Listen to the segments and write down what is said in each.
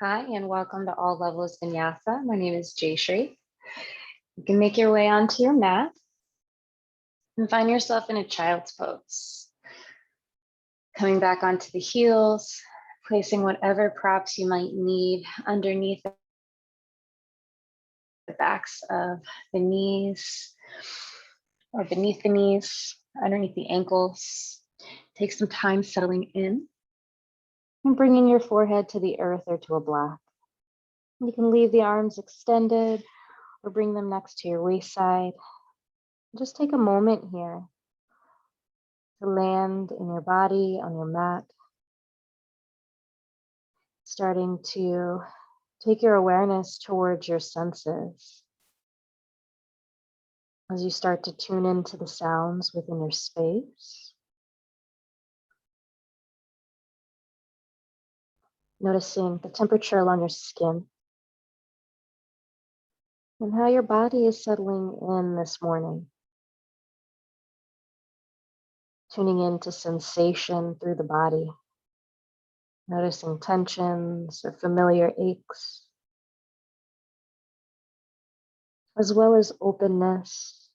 Hi, and welcome to All Levels Vinyasa. My name is Jayshree. You can make your way onto your mat and find yourself in a child's pose. Coming back onto the heels, placing whatever props you might need underneath the backs of the knees or beneath the knees, underneath the ankles. Take some time settling in and bringing your forehead to the earth or to a block. You can leave the arms extended or bring them next to your waist side. Just take a moment here to land in your body, on your mat, starting to take your awareness towards your senses as you start to tune into the sounds within your space. Noticing the temperature along your skin and how your body is settling in this morning. Tuning into sensation through the body, noticing tensions or familiar aches, as well as openness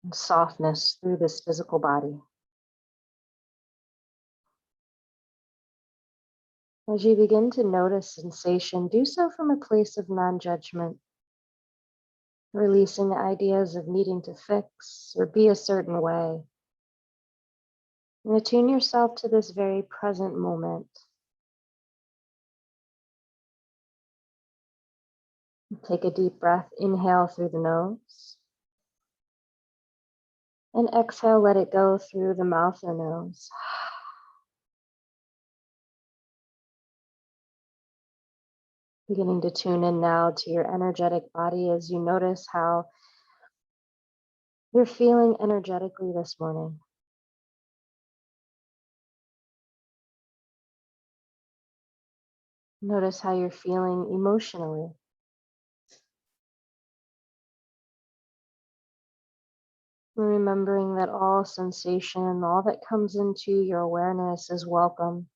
and softness through this physical body. As you begin to notice sensation, do so from a place of non-judgment, releasing the ideas of needing to fix or be a certain way. And attune yourself to this very present moment. Take a deep breath, inhale through the nose, and exhale, let it go through the mouth or nose. Beginning to tune in now to your energetic body as you notice how you're feeling energetically this morning. Notice how you're feeling emotionally. Remembering that all sensation, all that comes into your awareness is welcome.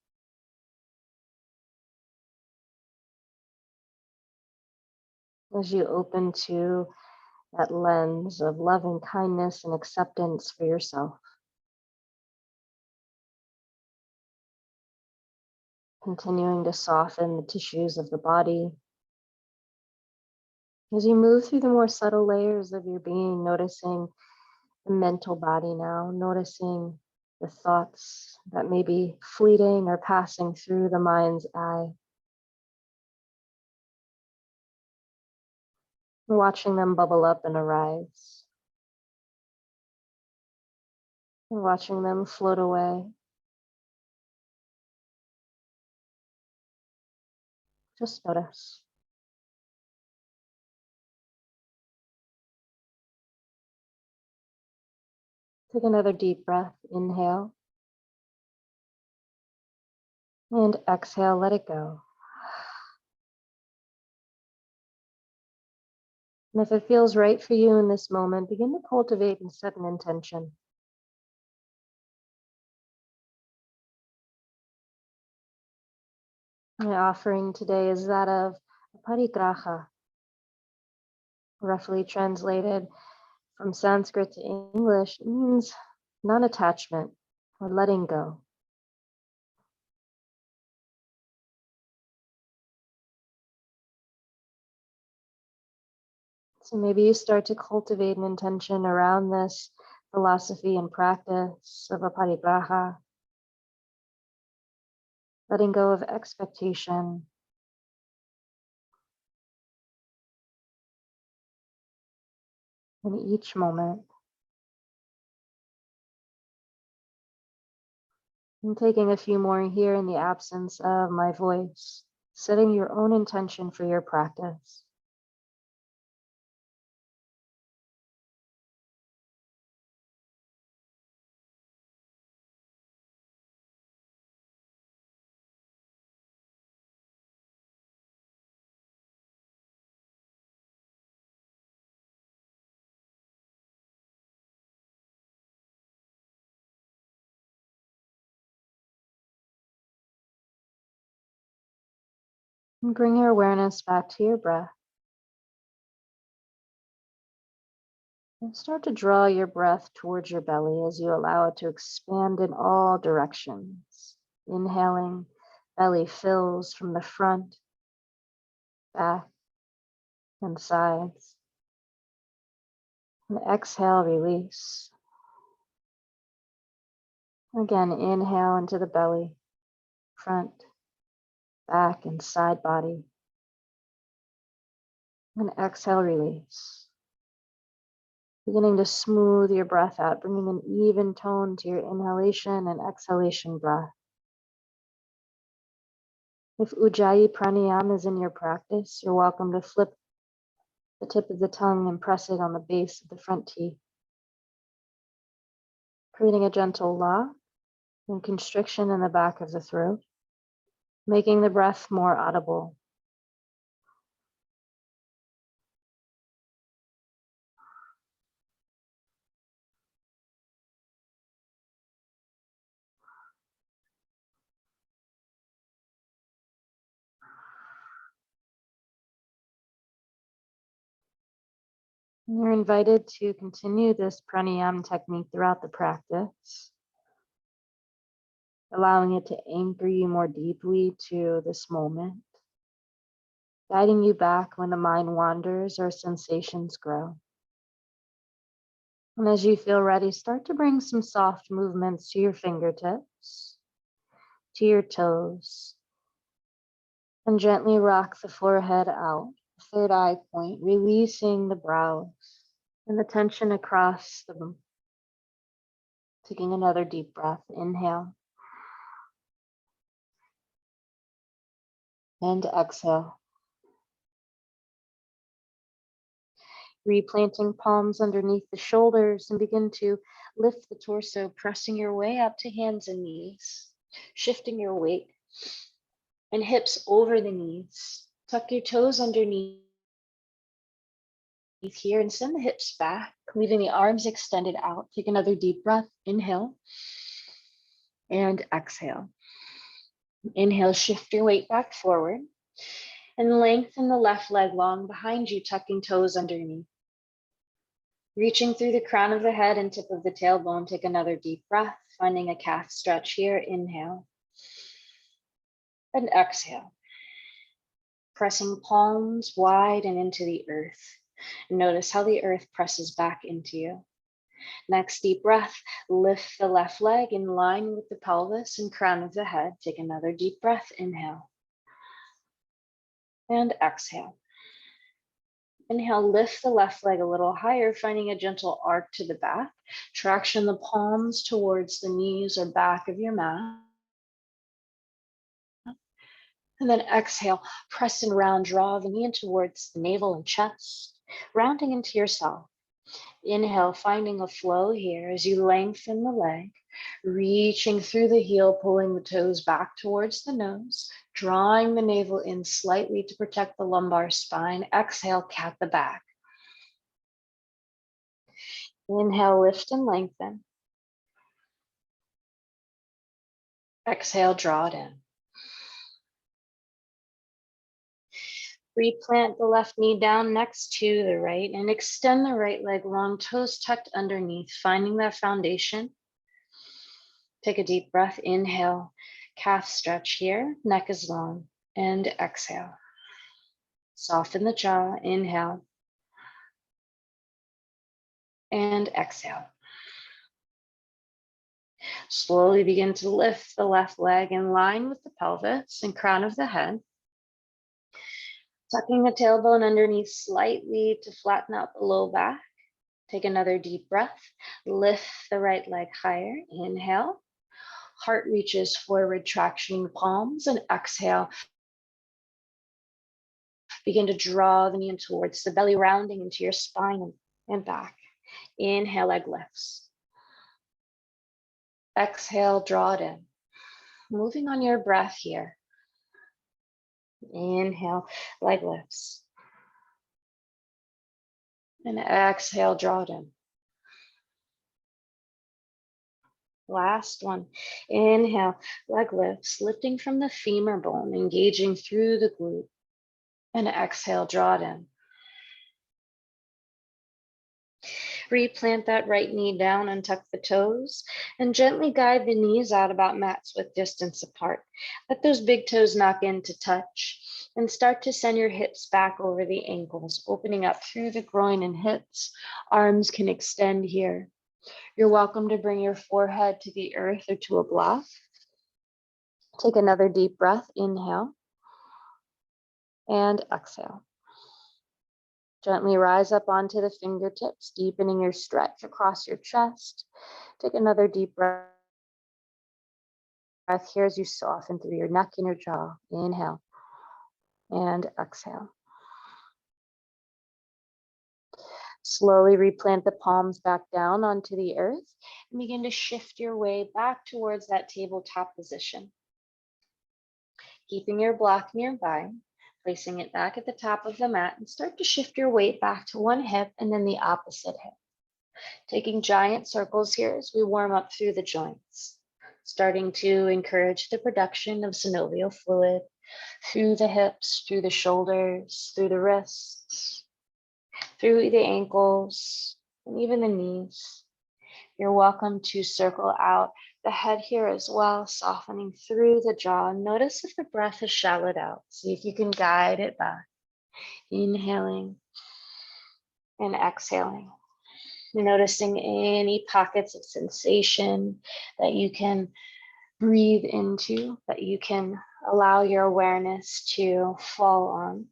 As you open to that lens of loving kindness and acceptance for yourself. Continuing to soften the tissues of the body. As you move through the more subtle layers of your being, noticing the mental body now, noticing the thoughts that may be fleeting or passing through the mind's eye. Watching them bubble up and arise. And watching them float away. Just notice. Take another deep breath. Inhale. And exhale, let it go. And if it feels right for you in this moment, begin to cultivate and set an intention. My offering today is that of parigraha, roughly translated from Sanskrit to English, means non-attachment or letting go. So maybe you start to cultivate an intention around this philosophy and practice of aparigraha, letting go of expectation, in each moment. And taking a few more here in the absence of my voice, setting your own intention for your practice. And bring your awareness back to your breath. And start to draw your breath towards your belly as you allow it to expand in all directions. Inhaling, belly fills from the front, back, and sides. And exhale, release. Again, inhale into the belly, front, back, and side body. And exhale, release. Beginning to smooth your breath out, bringing an even tone to your inhalation and exhalation breath. If Ujjayi pranayama is in your practice, you're welcome to flip the tip of the tongue and press it on the base of the front teeth, creating a gentle lock and constriction in the back of the throat, making the breath more audible. You're invited to continue this pranayama technique throughout the practice, allowing it to anchor you more deeply to this moment, guiding you back when the mind wanders or sensations grow. And as you feel ready, start to bring some soft movements to your fingertips, to your toes, and gently rock the forehead out, third eye point, releasing the brows and the tension across them. Taking another deep breath, inhale and exhale. Replanting palms underneath the shoulders and begin to lift the torso, pressing your way up to hands and knees, shifting your weight and hips over the knees. Tuck your toes underneath here and send the hips back, leaving the arms extended out. Take another deep breath, inhale and exhale. Inhale, shift your weight back forward and lengthen the left leg long behind you, tucking toes underneath. Reaching through the crown of the head and tip of the tailbone, take another deep breath, finding a calf stretch here. Inhale and exhale. Pressing palms wide and into the earth. Notice how the earth presses back into you. Next, deep breath, lift the left leg in line with the pelvis and crown of the head. Take another deep breath, inhale and exhale. Inhale, lift the left leg a little higher, finding a gentle arc to the back. Traction the palms towards the knees or back of your mat. And then exhale, press and round, draw the knee in towards the navel and chest, rounding into yourself. Inhale, finding a flow here as you lengthen the leg, reaching through the heel, pulling the toes back towards the nose, drawing the navel in slightly to protect the lumbar spine. Exhale, cat the back. Inhale, lift and lengthen. Exhale, draw it in. Replant the left knee down next to the right and extend the right leg long, toes tucked underneath, finding that foundation. Take a deep breath, inhale, calf stretch here, neck is long, and exhale. Soften the jaw, inhale, and exhale. Slowly begin to lift the left leg in line with the pelvis and crown of the head. Tucking the tailbone underneath slightly to flatten out the low back. Take another deep breath. Lift the right leg higher. Inhale. Heart reaches forward, tractioning the palms, and exhale. Begin to draw the knee in towards the belly, rounding into your spine and back. Inhale, leg lifts. Exhale, draw it in. Moving on your breath here. Inhale, leg lifts. And exhale, draw it in. Last one. Inhale, leg lifts, lifting from the femur bone, engaging through the glute. And exhale, draw it in. Replant that right knee down and tuck the toes, and gently guide the knees out about mats with distance apart. Let those big toes knock in to touch, and start to send your hips back over the ankles, opening up through the groin and hips. Arms can extend here. You're welcome to bring your forehead to the earth or to a block. Take another deep breath, inhale, and exhale. Gently rise up onto the fingertips, deepening your stretch across your chest. Take another deep breath here as you soften through your neck and your jaw. Inhale and exhale. Slowly replant the palms back down onto the earth and begin to shift your way back towards that tabletop position. Keeping your block nearby, placing it back at the top of the mat, and start to shift your weight back to one hip and then the opposite hip. Taking giant circles here as we warm up through the joints, starting to encourage the production of synovial fluid through the hips, through the shoulders, through the wrists, through the ankles, and even the knees. You're welcome to circle out the head here as well, softening through the jaw. Notice if the breath is shallowed out. See if you can guide it back. Inhaling and exhaling. Noticing any pockets of sensation that you can breathe into, that you can allow your awareness to fall on.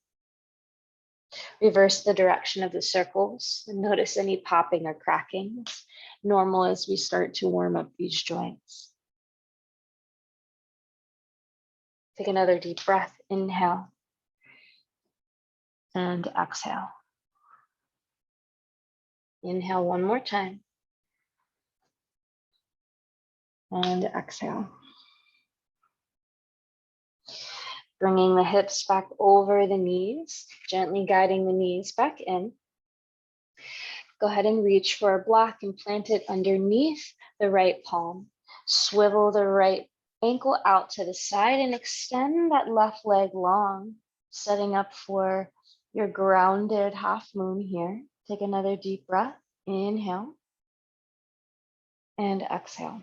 Reverse the direction of the circles and notice any popping or cracking. It's normal as we start to warm up these joints. Take another deep breath, inhale and exhale. Inhale one more time and exhale. Bringing the hips back over the knees, gently guiding the knees back in. Go ahead and reach for a block and plant it underneath the right palm. Swivel the right ankle out to the side and extend that left leg long, setting up for your grounded half moon here. Take another deep breath, inhale and exhale.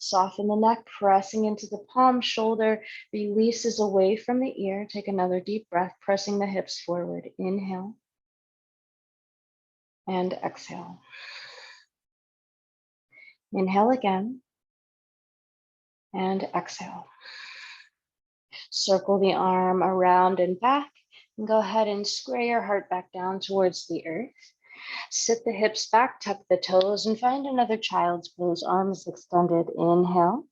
Soften the neck, pressing into the palm, shoulder releases away from the ear. Take another deep breath, pressing the hips forward. Inhale and exhale. Inhale again and exhale. Circle the arm around and back, and go ahead and square your heart back down towards the earth. Sit the hips back, tuck the toes, and find another child's pose, arms extended. Inhale.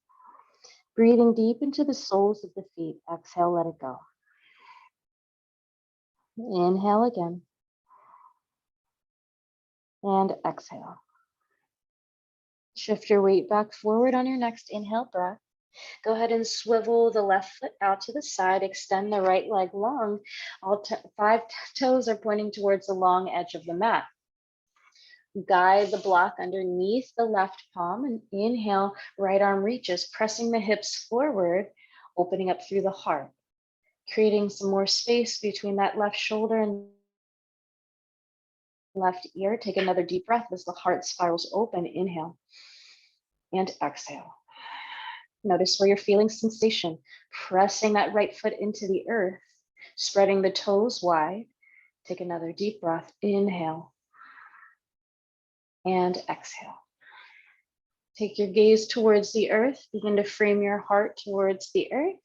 Breathing deep into the soles of the feet. Exhale, let it go. Inhale again. And exhale. Shift your weight back forward on your next inhale breath. Go ahead and swivel the left foot out to the side. Extend the right leg long. All 5 toes are pointing towards the long edge of the mat. Guide the block underneath the left palm and inhale, right arm reaches, pressing the hips forward, opening up through the heart, creating some more space between that left shoulder and left ear. Take another deep breath as the heart spirals open. Inhale and exhale. Notice where you're feeling sensation, pressing that right foot into the earth, spreading the toes wide. Take another deep breath. Inhale and exhale. Take your gaze towards the earth. Begin to frame your heart towards the earth.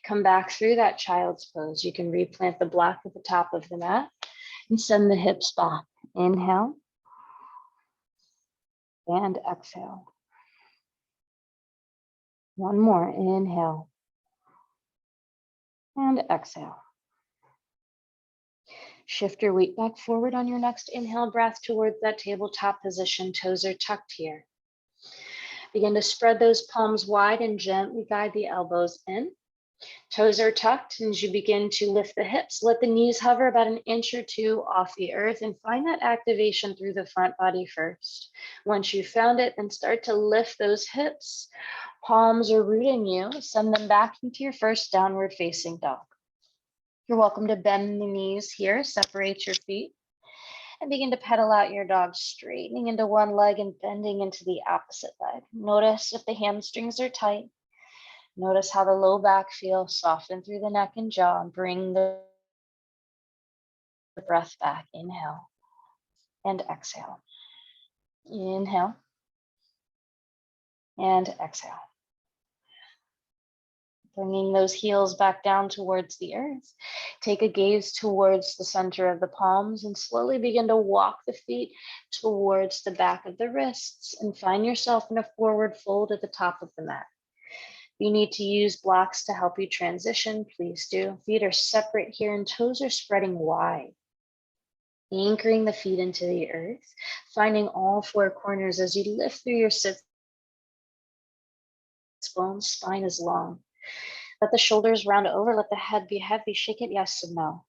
Come back through that child's pose. You can replant the block at the top of the mat and send the hips back. Inhale and exhale. One more. Inhale and exhale. Shift your weight back forward on your next inhale breath towards that tabletop position. Toes are tucked here. Begin to spread those palms wide and gently guide the elbows in. Toes are tucked, and as you begin to lift the hips, let the knees hover about 1 inch or 2 off the earth and find that activation through the front body first. Once you've found it, then start to lift those hips. Palms are rooting you. Send them back into your first downward facing dog. You're welcome to bend the knees here, separate your feet, and begin to pedal out your dog, straightening into one leg and bending into the opposite leg. Notice if the hamstrings are tight. Notice how the low back feels, soften through the neck and jaw, and bring the breath back. Inhale and exhale. Inhale and exhale. Bringing those heels back down towards the earth. Take a gaze towards the center of the palms and slowly begin to walk the feet towards the back of the wrists and find yourself in a forward fold at the top of the mat. You need to use blocks to help you transition, please do. Feet are separate here and toes are spreading wide. Anchoring the feet into the earth, finding all four corners as you lift through your sits bones, spine is long. Let the shoulders round over, let the head be heavy, shake it yes and no.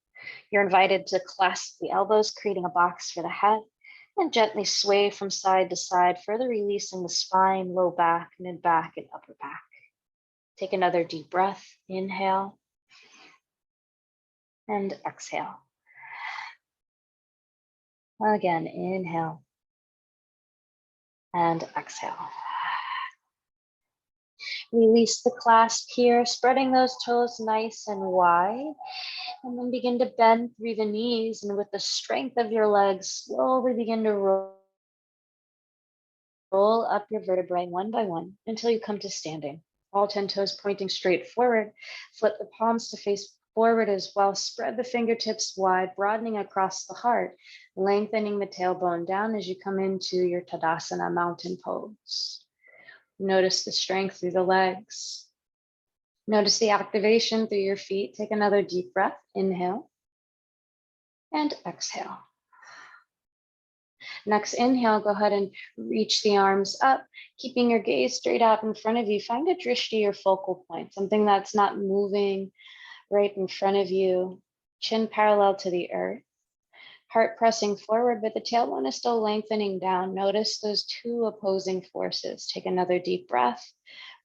You're invited to clasp the elbows, creating a box for the head, and gently sway from side to side, further releasing the spine, low back, mid back, and upper back. Take another deep breath, inhale, and exhale. Again, inhale, and exhale. Release the clasp here, spreading those toes nice and wide. And then begin to bend through the knees, and with the strength of your legs, slowly begin to roll up your vertebrae one by one until you come to standing. All 10 toes pointing straight forward. Flip the palms to face forward as well. Spread the fingertips wide, broadening across the heart, lengthening the tailbone down as you come into your Tadasana mountain pose. Notice the strength through the legs. Notice the activation through your feet. Take another deep breath. Inhale and exhale. Next inhale, go ahead and reach the arms up, keeping your gaze straight up in front of you. Find a drishti or focal point, something that's not moving right in front of you. Chin parallel to the earth. Heart pressing forward, but the tailbone is still lengthening down. Notice those two opposing forces. Take another deep breath,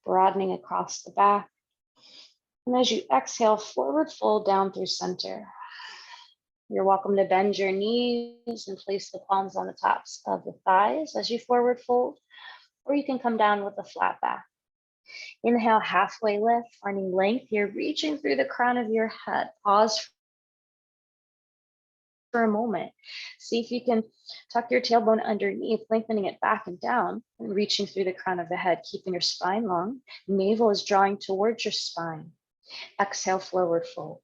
broadening across the back. And as you exhale, forward fold down through center. You're welcome to bend your knees and place the palms on the tops of the thighs as you forward fold, or you can come down with a flat back. Inhale, halfway lift, finding length here, reaching through the crown of your head. Pause for a moment. See if you can tuck your tailbone underneath, lengthening it back and down, and reaching through the crown of the head, keeping your spine long. Navel is drawing towards your spine. Exhale, forward fold.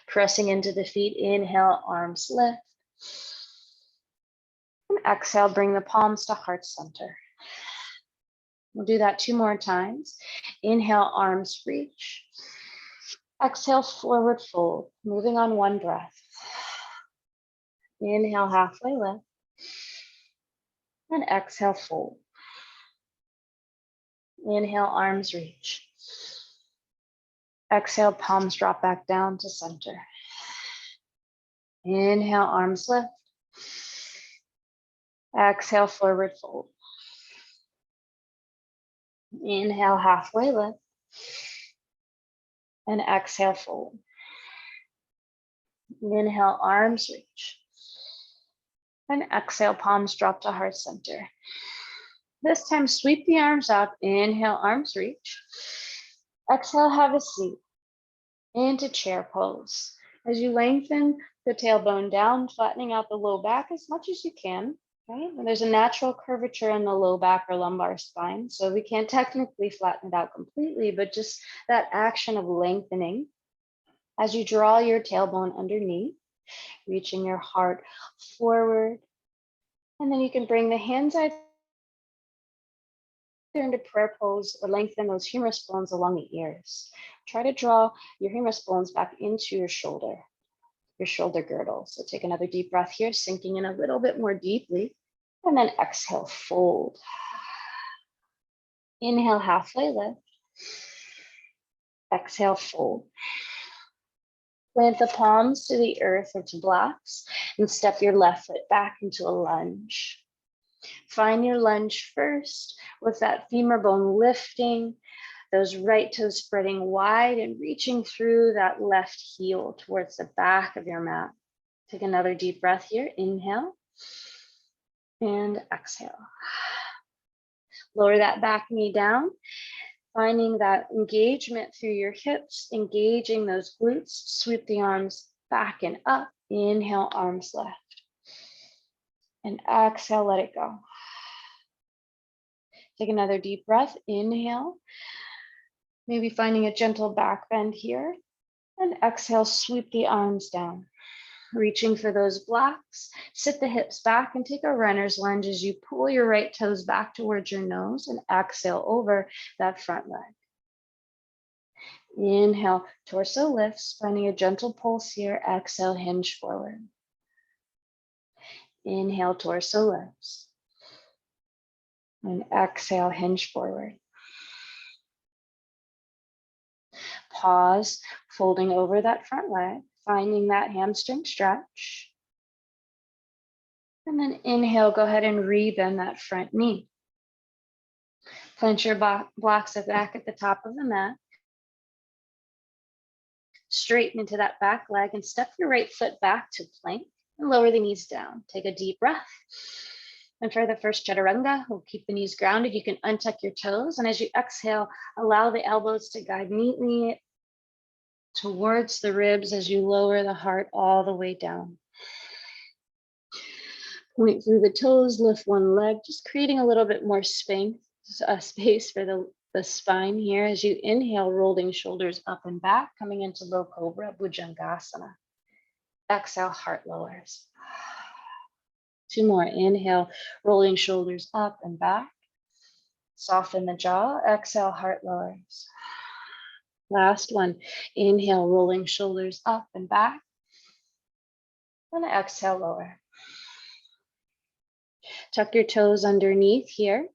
Pressing into the feet, inhale, arms lift. And exhale, bring the palms to heart center. We'll do that 2 more times. Inhale, arms reach. Exhale, forward fold, moving on 1 breath. Inhale, halfway lift. And exhale, fold. Inhale, arms reach. Exhale, palms drop back down to center. Inhale, arms lift. Exhale, forward fold. Inhale, halfway lift. And exhale, fold. Inhale, arms reach. And exhale, palms drop to heart center. This time, sweep the arms up. Inhale, arms reach. Exhale, have a seat. Into chair pose. As you lengthen the tailbone down, flattening out the low back as much as you can. Right? And there's a natural curvature in the low back or lumbar spine, so we can't technically flatten it out completely, but just that action of lengthening as you draw your tailbone underneath, reaching your heart forward. And then you can bring the hands either into prayer pose or lengthen those humerus bones along the ears. Try to draw your humerus bones back into your shoulder girdle. So take another deep breath here, sinking in a little bit more deeply, and then exhale, fold. Inhale, halfway lift. Exhale, fold. Plant the palms to the earth or to blocks and step your left foot back into a lunge. Find your lunge first with that femur bone lifting, Those right toes spreading wide and reaching through that left heel towards the back of your mat. Take another deep breath here. Inhale and exhale. Lower that back knee down, finding that engagement through your hips, engaging those glutes. Sweep the arms back and up. Inhale, arms left. And exhale, let it go. Take another deep breath. Inhale. Maybe finding a gentle back bend here. And exhale, sweep the arms down. Reaching for those blocks. Sit the hips back and take a runner's lunge as you pull your right toes back towards your nose and exhale over that front leg. Inhale, torso lifts, finding a gentle pulse here. Exhale, hinge forward. Inhale, torso lifts. And exhale, hinge forward. Pause, folding over that front leg, finding that hamstring stretch. And then inhale, go ahead and rebend that front knee. Plant your blocks back at the top of the mat. Straighten into that back leg and step your right foot back to plank and lower the knees down. Take a deep breath. And for the first chaturanga, we'll keep the knees grounded. You can untuck your toes. And as you exhale, allow the elbows to guide neatly towards the ribs as you lower the heart all the way down. Point through the toes, lift one leg, just creating a little bit more space for the spine here. As you inhale, rolling shoulders up and back, coming into low cobra, bhujangasana. Exhale, heart lowers. 2 more. Inhale, rolling shoulders up and back. Soften the jaw. Exhale, heart lowers. Last one. Inhale, rolling shoulders up and back. And exhale, lower. Tuck your toes underneath here.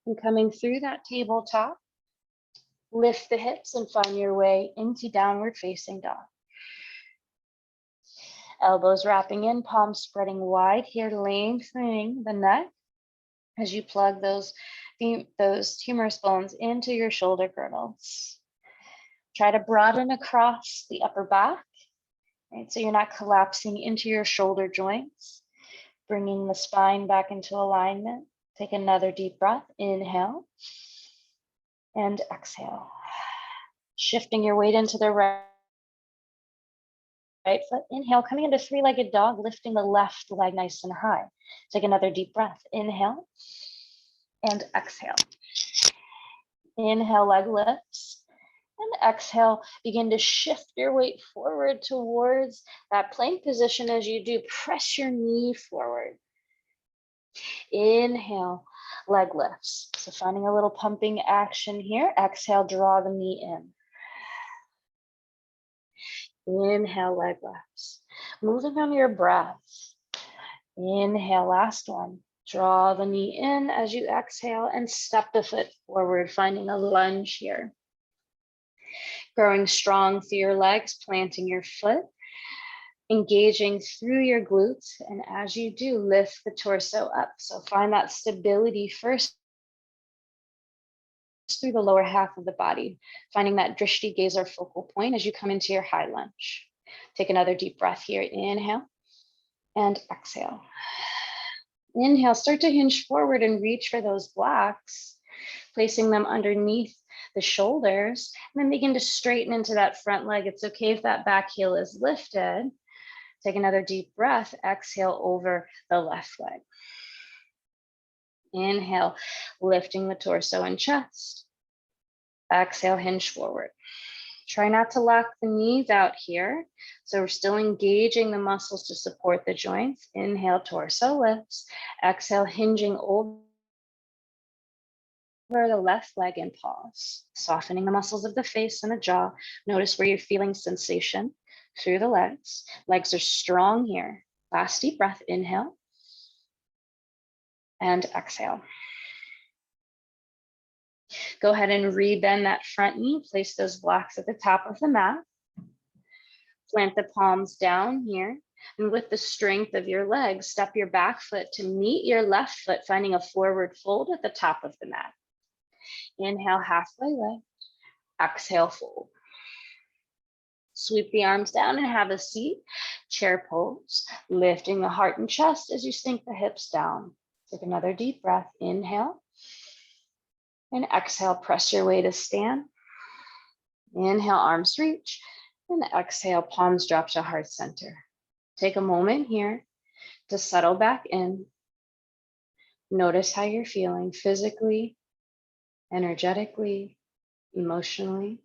And coming through that tabletop, lift the hips and find your way into downward facing dog. Elbows wrapping in, palms spreading wide here, lengthening the neck as you plug those humerus bones into your shoulder girdles. Try to broaden across the upper back, right? So you're not collapsing into your shoulder joints, bringing the spine back into alignment. Take another deep breath. Inhale and exhale. Shifting your weight into the right foot. Inhale, coming into 3-legged dog, lifting the left leg nice and high. Take another deep breath. Inhale and exhale. Inhale, leg lifts. And exhale, begin to shift your weight forward towards that plank position. As you do, press your knee forward. Inhale, leg lifts. So finding a little pumping action here. Exhale, draw the knee in. Inhale, leg lifts. Moving on your breath. Inhale, last one. Draw the knee in as you exhale and step the foot forward, finding a lunge here. Growing strong through your legs, planting your foot, engaging through your glutes. And as you do, lift the torso up. So find that stability first through the lower half of the body, finding that drishti gaze or focal point as you come into your high lunge. Take another deep breath here. Inhale and exhale. Inhale, start to hinge forward and reach for those blocks, placing them underneath the shoulders, and then begin to straighten into that front leg. It's okay if that back heel is lifted. Take another deep breath. Exhale over the left leg. Inhale, lifting the torso and chest. Exhale, hinge forward. Try not to lock the knees out here. So we're still engaging the muscles to support the joints. Inhale, torso lifts. Exhale, hinging over the left leg and pause. Softening the muscles of the face and the jaw. Notice where you're feeling sensation through the legs. Legs are strong here. Last deep breath. Inhale and exhale. Go ahead and rebend that front knee. Place those blocks at the top of the mat. Plant the palms down here. And with the strength of your legs, step your back foot to meet your left foot, finding a forward fold at the top of the mat. Inhale, halfway lift. Exhale, fold. Sweep the arms down and have a seat. Chair pose, lifting the heart and chest as you sink the hips down. Take another deep breath. Inhale. And exhale, press your way to stand. Inhale, arms reach. And exhale, palms drop to heart center. Take a moment here to settle back in. Notice how you're feeling physically, energetically, emotionally.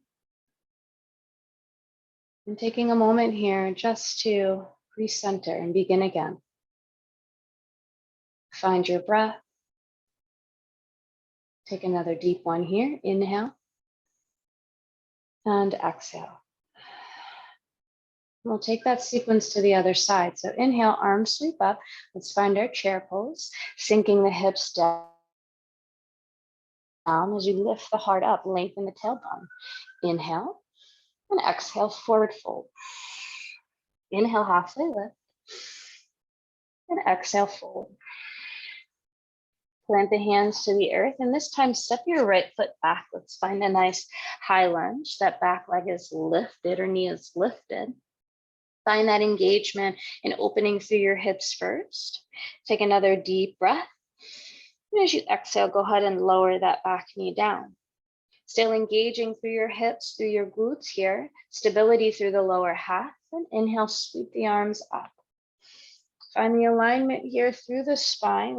And taking a moment here just to recenter and begin again. Find your breath. Take another deep one here. Inhale and exhale. We'll take that sequence to the other side. So inhale, arms sweep up. Let's find our chair pose, sinking the hips down as you lift the heart up, lengthen the tailbone. Inhale and exhale, forward fold. Inhale, halfway lift. And exhale, fold. Plant the hands to the earth, and this time step your right foot back. Let's find a nice high lunge. That back leg is lifted or knee is lifted. Find that engagement and opening through your hips first. Take another deep breath. And as you exhale, go ahead and lower that back knee down. Still engaging through your hips, through your glutes here. Stability through the lower half. And inhale, sweep the arms up. Find the alignment here through the spine,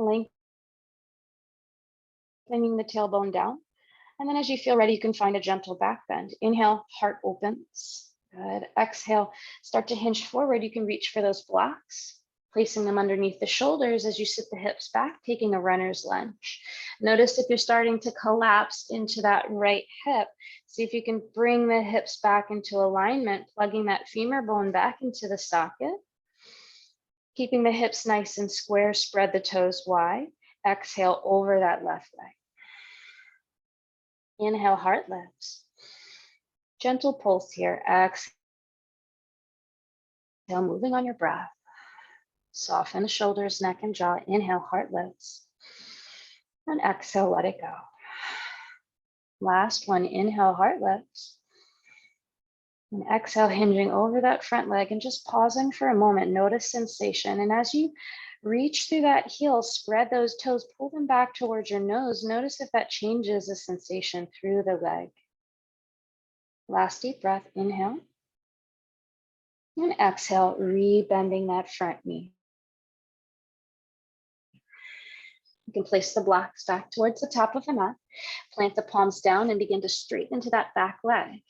lengthening the tailbone down. And then as you feel ready, you can find a gentle back bend. Inhale, heart opens. Good. Exhale, start to hinge forward. You can reach for those blocks, placing them underneath the shoulders as you sit the hips back, taking a runner's lunge. Notice if you're starting to collapse into that right hip, see if you can bring the hips back into alignment, plugging that femur bone back into the socket. Keeping the hips nice and square, spread the toes wide. Exhale over that left leg. Inhale, heart lifts. Gentle pulse here. Exhale, moving on your breath. Soften the shoulders, neck, and jaw. Inhale, heart lifts. And exhale, let it go. Last one, inhale, heart lifts. And exhale, hinging over that front leg and just pausing for a moment. Notice sensation. And as you reach through that heel, spread those toes, pull them back towards your nose. Notice if that changes the sensation through the leg. Last deep breath, inhale. And exhale, re-bending that front knee. You can place the blocks back towards the top of the mat. Plant the palms down and begin to straighten into that back leg.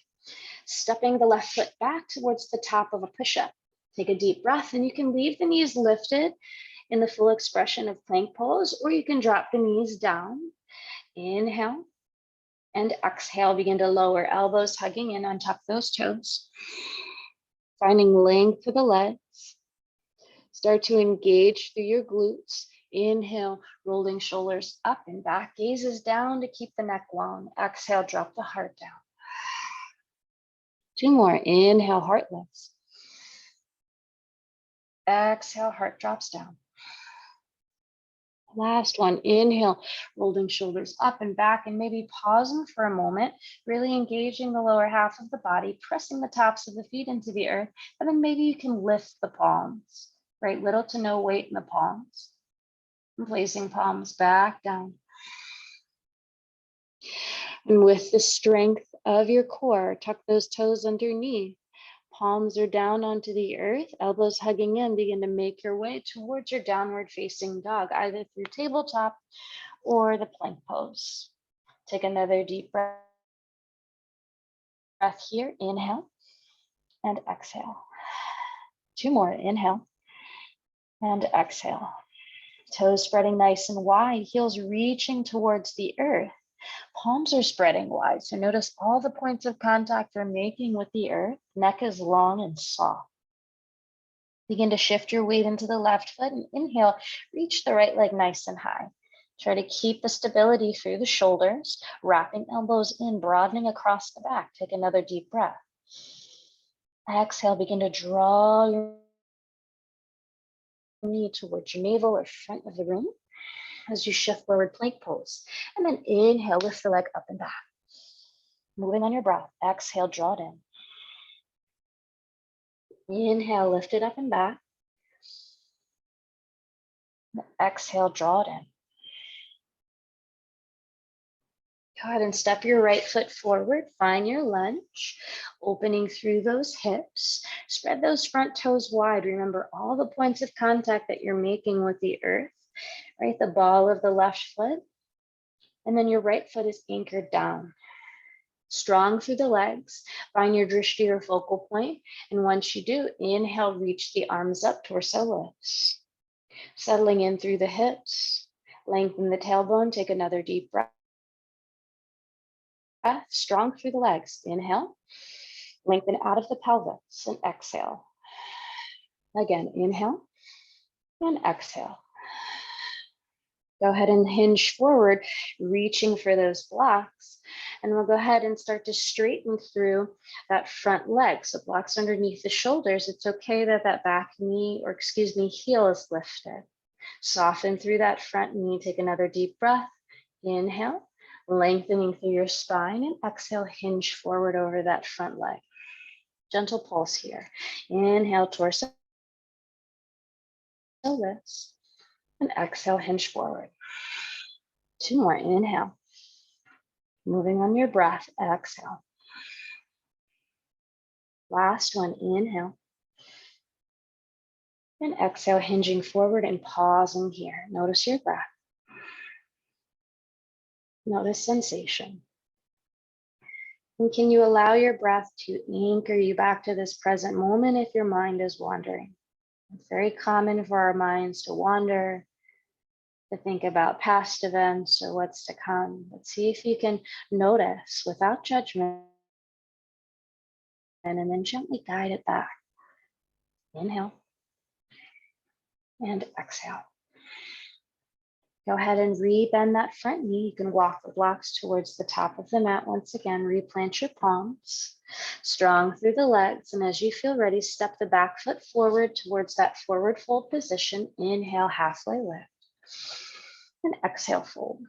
Stepping the left foot back towards the top of a push-up. Take a deep breath and you can leave the knees lifted in the full expression of plank pose, or you can drop the knees down. Inhale and exhale, begin to lower elbows, hugging in, untuck those toes. Finding length for the legs. Start to engage through your glutes. Inhale, rolling shoulders up and back, gazes down to keep the neck long. Exhale, drop the heart down. Two more. Inhale, heart lifts. Exhale, heart drops down. Last one. Inhale, rolling shoulders up and back, and maybe pausing for a moment, really engaging the lower half of the body, pressing the tops of the feet into the earth, and then maybe you can lift the palms, right? Little to no weight in the palms. And placing palms back down. And with the strength of your core, tuck those toes underneath. Palms are down onto the earth, elbows hugging in. Begin to make your way towards your downward facing dog, either through tabletop or the plank pose. Take another deep breath here. Inhale and exhale. Two more. Inhale and exhale. Toes spreading nice and wide, heels reaching towards the earth. Palms are spreading wide, so notice all the points of contact you're making with the earth. Neck is long and soft. Begin to shift your weight into the left foot and inhale, reach the right leg nice and high. Try to keep the stability through the shoulders, wrapping elbows in, broadening across the back. Take another deep breath. Exhale, begin to draw your knee towards your navel or front of the room. as you shift forward, plank pose. And then inhale, lift the leg up and back. Moving on your breath, exhale, draw it in. Inhale, lift it up and back. Exhale, draw it in. Go ahead and step your right foot forward, find your lunge, opening through those hips. Spread those front toes wide. Remember all the points of contact that you're making with the earth, right? The ball of the left foot, and then your right foot is anchored down. Strong through the legs, find your drishti or focal point, and once you do, inhale, reach the arms up, torso lifts. Settling in through the hips, lengthen the tailbone, take another deep breath. Strong through the legs, inhale, lengthen out of the pelvis, and exhale. Again, inhale and exhale. Go ahead and hinge forward, reaching for those blocks. And we'll go ahead and start to straighten through that front leg. So blocks underneath the shoulders. It's okay that that back knee, or excuse me, heel is lifted. Soften through that front knee. Take another deep breath. Inhale, lengthening through your spine, and exhale, hinge forward over that front leg. Gentle pulse here. Inhale, torso lifts, and exhale, hinge forward. 2 more, inhale. Moving on your breath, exhale. Last one, inhale. And exhale, hinging forward and pausing here. Notice your breath. Notice sensation. And can you allow your breath to anchor you back to this present moment if your mind is wandering? It's very common for our minds to wander, to think about past events or what's to come. But see if you can notice without judgment and then gently guide it back. Inhale and exhale. Go ahead and re-bend that front knee. You can walk the blocks towards the top of the mat. Once again, replant your palms, strong through the legs. And as you feel ready, step the back foot forward towards that forward fold position. Inhale, halfway lift. And exhale, fold.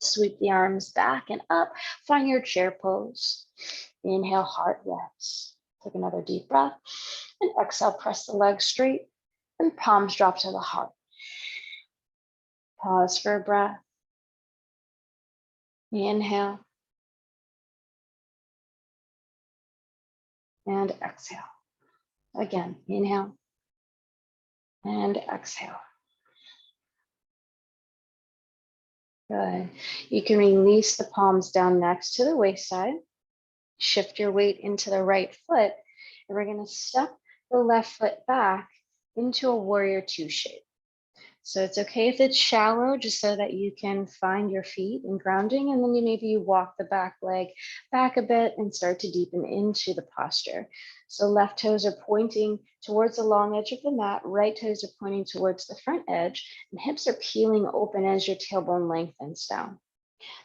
Sweep the arms back and up. Find your chair pose. Inhale, heart lifts. Take another deep breath. And exhale, press the legs straight and palms drop to the heart. Pause for a breath. Inhale. And exhale. Again, inhale. And exhale. Good. You can release the palms down next to the waist side. Shift your weight into the right foot. And we're going to step the left foot back into a warrior 2 shape. So it's okay if it's shallow, just so that you can find your feet and grounding. And then maybe you walk the back leg back a bit and start to deepen into the posture. So left toes are pointing towards the long edge of the mat. Right toes are pointing towards the front edge. And hips are peeling open as your tailbone lengthens down.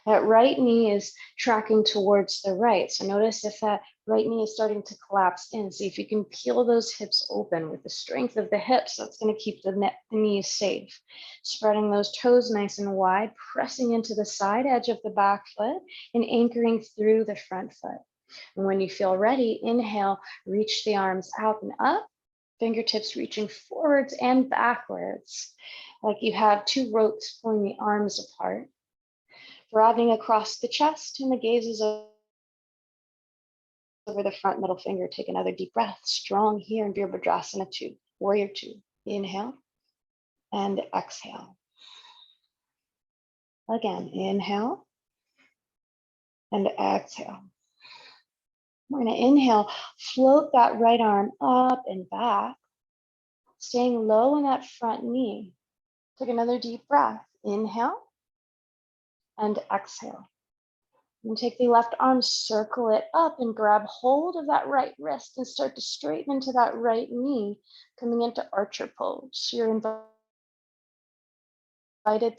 That right knee is tracking towards the right. So notice if that right knee is starting to collapse in. See if you can peel those hips open with the strength of the hips. That's going to keep the knees safe. Spreading those toes nice and wide, pressing into the side edge of the back foot and anchoring through the front foot. And when you feel ready, inhale, reach the arms out and up, fingertips reaching forwards and backwards, like you have 2 ropes pulling the arms apart. Broadening across the chest, and the gaze is over the front middle finger. Take another deep breath. Strong here in Virabhadrasana 2, warrior 2. Inhale and exhale. Again, inhale and exhale. We're going to inhale, float that right arm up and back, staying low in that front knee. Take another deep breath. Inhale and exhale. And take the left arm, circle it up and grab hold of that right wrist and start to straighten into that right knee, coming into archer pose. You're invited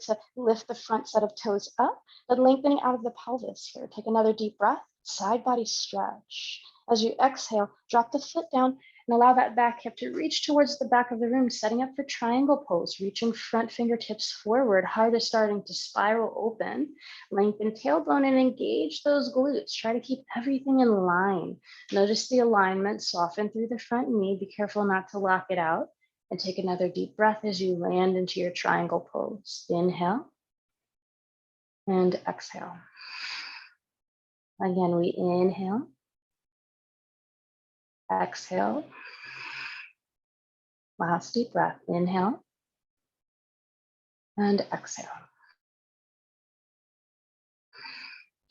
to lift the front set of toes up, but lengthening out of the pelvis here. Take another deep breath, side body stretch. As you exhale, drop the foot down And allow that back hip to reach towards the back of the room, setting up for triangle pose, reaching front fingertips forward, heart is starting to spiral open. Lengthen tailbone and engage those glutes. Try to keep everything in line. Notice the alignment, soften through the front knee. Be careful not to lock it out. And take another deep breath as you land into your triangle pose. Inhale and exhale. Again, we inhale, exhale. Last deep breath, inhale and exhale.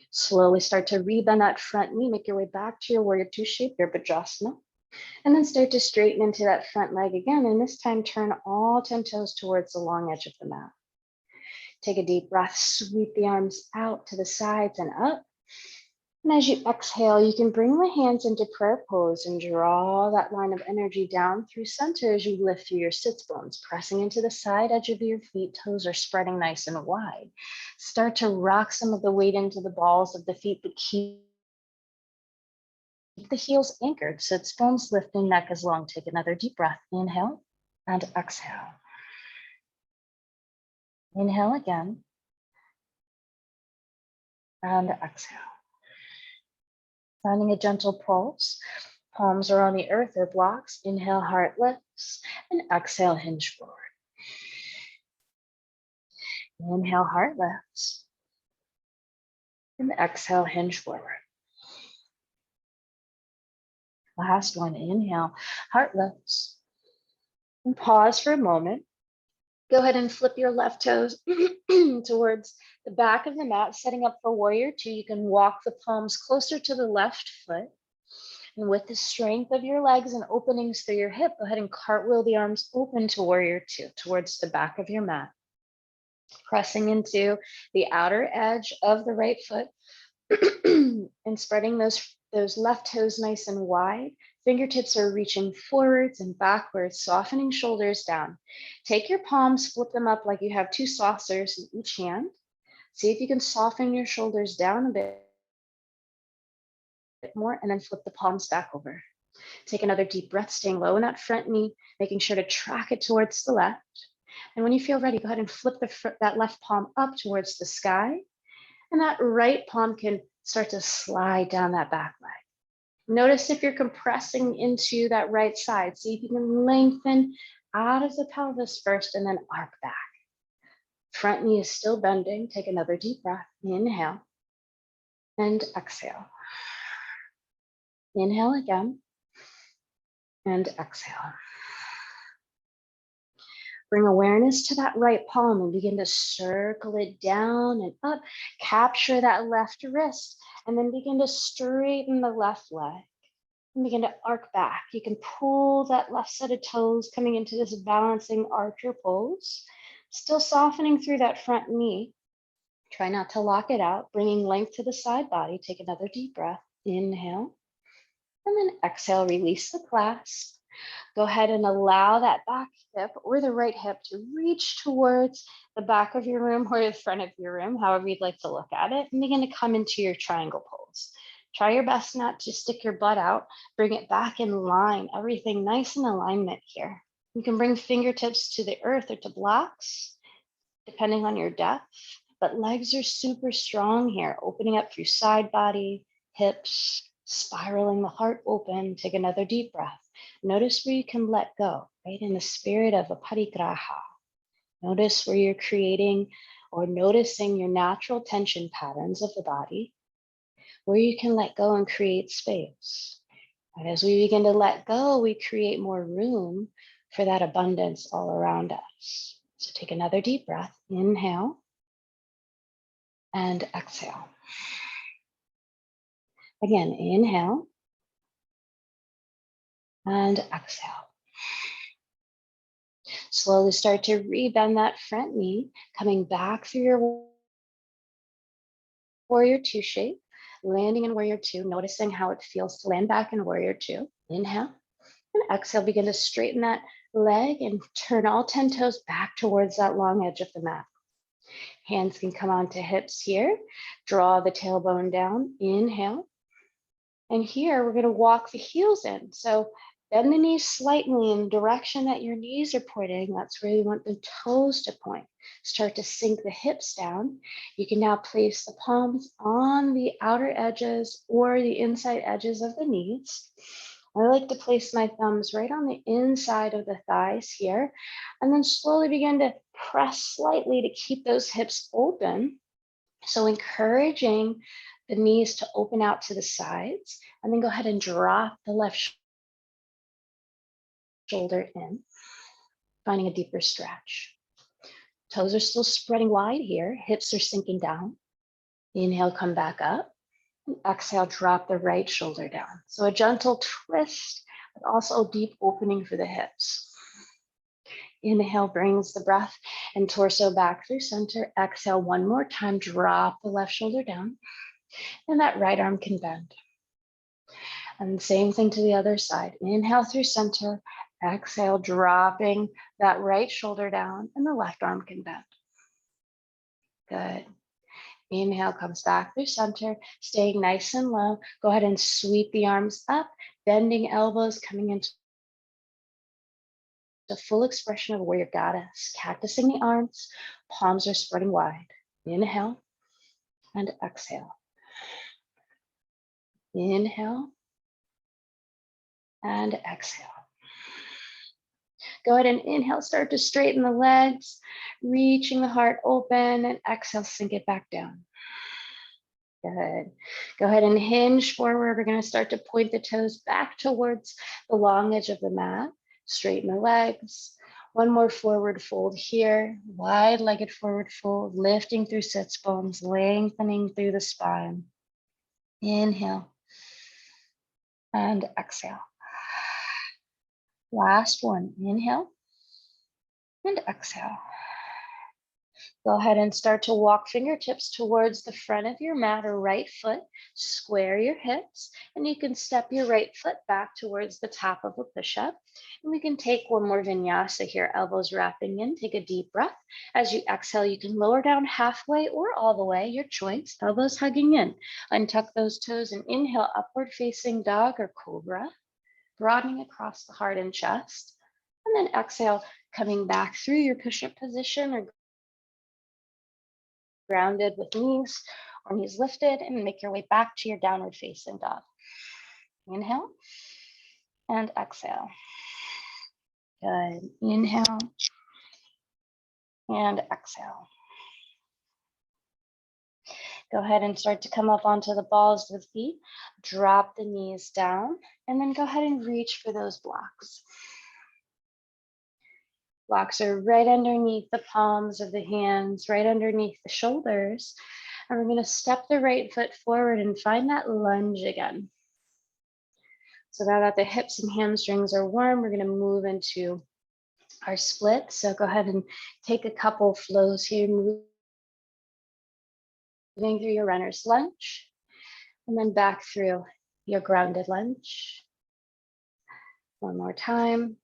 Slowly start to rebend that front knee, make your way back to your warrior two shape, your Bajrasana, and then start to straighten into that front leg again. And this time turn all 10 toes towards the long edge of the mat. Take a deep breath, sweep the arms out to the sides and up. And as you exhale, you can bring the hands into prayer pose and draw that line of energy down through center as you lift through your sits bones, pressing into the side edge of your feet. Toes are spreading nice and wide. Start to rock some of the weight into the balls of the feet, but keep the heels anchored. Sits bones lifting, neck is long. Take another deep breath. Inhale and exhale. Inhale again and exhale. Finding a gentle pulse. Palms are on the earth or blocks. Inhale, heart lifts, and exhale, hinge forward. Inhale, heart lifts, and exhale, hinge forward. Last one, inhale, heart lifts, and pause for a moment. Go ahead and flip your left toes towards the back of the mat, setting up for warrior two. You can walk the palms closer to the left foot. And with the strength of your legs and openings through your hip, go ahead and cartwheel the arms open to warrior two, towards the back of your mat. Pressing into the outer edge of the right foot and spreading those left toes nice and wide. Fingertips are reaching forwards and backwards, softening shoulders down. Take your palms, flip them up like you have two saucers in each hand. See if you can soften your shoulders down a bit more, and then flip the palms back over. Take another deep breath, staying low in that front knee, making sure to track it towards the left. And when you feel ready, go ahead and flip that left palm up towards the sky. And that right palm can start to slide down that back leg. Notice if you're compressing into that right side. See if you can lengthen out of the pelvis first and then arc back. Front knee is still bending. Take another deep breath. Inhale and exhale. Inhale again and exhale. Bring awareness to that right palm and begin to circle it down and up. Capture that left wrist and then begin to straighten the left leg and begin to arc back. You can pull that left set of toes coming into this balancing archer pose, still softening through that front knee. Try not to lock it out, bringing length to the side body. Take another deep breath. Inhale and then exhale, release the clasp. Go ahead and allow that back hip or the right hip to reach towards the back of your room or the front of your room, however you'd like to look at it, and begin to come into your triangle pose. Try your best not to stick your butt out. Bring it back in line, everything nice in alignment here. You can bring fingertips to the earth or to blocks, depending on your depth, but legs are super strong here, opening up through side body, hips, spiraling the heart open. Take another deep breath. Notice where you can let go, right? In the spirit of a parigraha. Notice where you're creating or noticing your natural tension patterns of the body, where you can let go and create space. And as we begin to let go, we create more room for that abundance all around us. So take another deep breath. Inhale and exhale. Again, inhale and exhale. Slowly start to rebend that front knee, coming back through your warrior two shape, landing in warrior two, noticing how it feels to land back in warrior two. Inhale and exhale, begin to straighten that leg and turn all 10 toes back towards that long edge of the mat. Hands can come onto hips here. Draw the tailbone down. Inhale. And here we're going to walk the heels in. So Bend the knees slightly in the direction that your knees are pointing. That's where you want the toes to point. Start to sink the hips down. You can now place the palms on the outer edges or the inside edges of the knees. I like to place my thumbs right on the inside of the thighs here, and then slowly begin to press slightly to keep those hips open. So encouraging the knees to open out to the sides, and then go ahead and drop the left shoulder in, finding a deeper stretch. Toes are still spreading wide here. Hips are sinking down. Inhale, come back up. And exhale, drop the right shoulder down. So a gentle twist, but also a deep opening for the hips. Inhale brings the breath and torso back through center. Exhale one more time, drop the left shoulder down. And that right arm can bend. And the same thing to the other side. Inhale through center. Exhale, dropping that right shoulder down, and the left arm can bend. Good. Inhale comes back through center, staying nice and low. Go ahead and sweep the arms up, bending elbows, coming into the full expression of warrior goddess. Cactusing the arms, palms are spreading wide. Inhale and exhale. Inhale and exhale. Go ahead and inhale, start to straighten the legs, reaching the heart open, and exhale, sink it back down. Good. Go ahead and hinge forward. We're going to start to point the toes back towards the long edge of the mat. Straighten the legs. One more forward fold here. Wide-legged forward fold, lifting through sits bones, lengthening through the spine. Inhale and exhale. Last one, inhale and exhale. Go ahead and start to walk fingertips towards the front of your mat or right foot. Square your hips, and you can step your right foot back towards the top of a push-up. And we can take one more vinyasa here, elbows wrapping in. Take a deep breath. As you exhale, you can lower down halfway or all the way, your choice, elbows hugging in. Untuck those toes and inhale, upward facing dog or cobra, broadening across the heart and chest. And then exhale, coming back through your push-up position or grounded with knees or knees lifted, and make your way back to your downward facing dog. Inhale and exhale. Good. Inhale and exhale. Go ahead and start to come up onto the balls of the feet. Drop the knees down, and then go ahead and reach for those blocks. Blocks are right underneath the palms of the hands, right underneath the shoulders. And we're going to step the right foot forward and find that lunge again. So now that the hips and hamstrings are warm, we're going to move into our split. So go ahead and take a couple flows here, moving through your runner's lunge, and then back through your grounded lunge. One more time.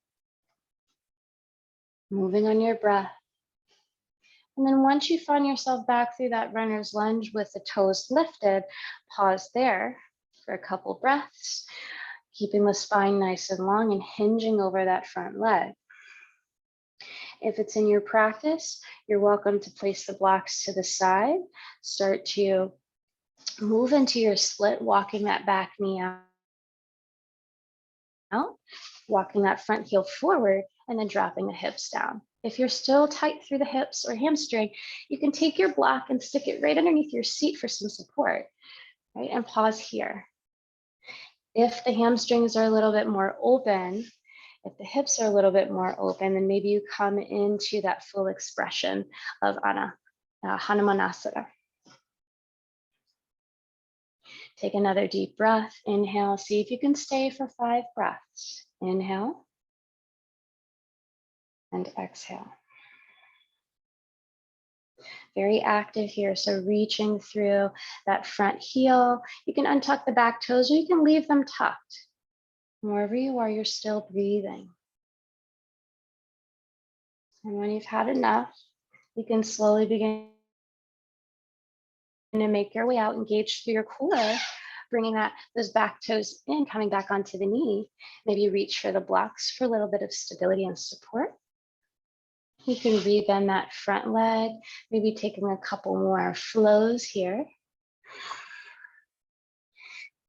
Moving on your breath. And then once you find yourself back through that runner's lunge with the toes lifted, pause there for a couple breaths, keeping the spine nice and long and hinging over that front leg. If it's in your practice, you're welcome to place the blocks to the side. Start to move into your split, walking that back knee out, walking that front heel forward, and then dropping the hips down. If you're still tight through the hips or hamstring, you can take your block and stick it right underneath your seat for some support, right? And pause here. If the hamstrings are a little bit more open, if the hips are a little bit more open, then maybe you come into that full expression of Hanumanasana. Take another deep breath. Inhale, see if you can stay for 5 breaths. Inhale and exhale. Very active here, so reaching through that front heel. You can untuck the back toes or you can leave them tucked. Wherever you are, you're still breathing. And when you've had enough, you can slowly begin to make your way out, engage through your core. bringing those back toes in, coming back onto the knee. Maybe reach for the blocks for a little bit of stability and support. You can rebend that front leg, maybe taking a couple more flows here.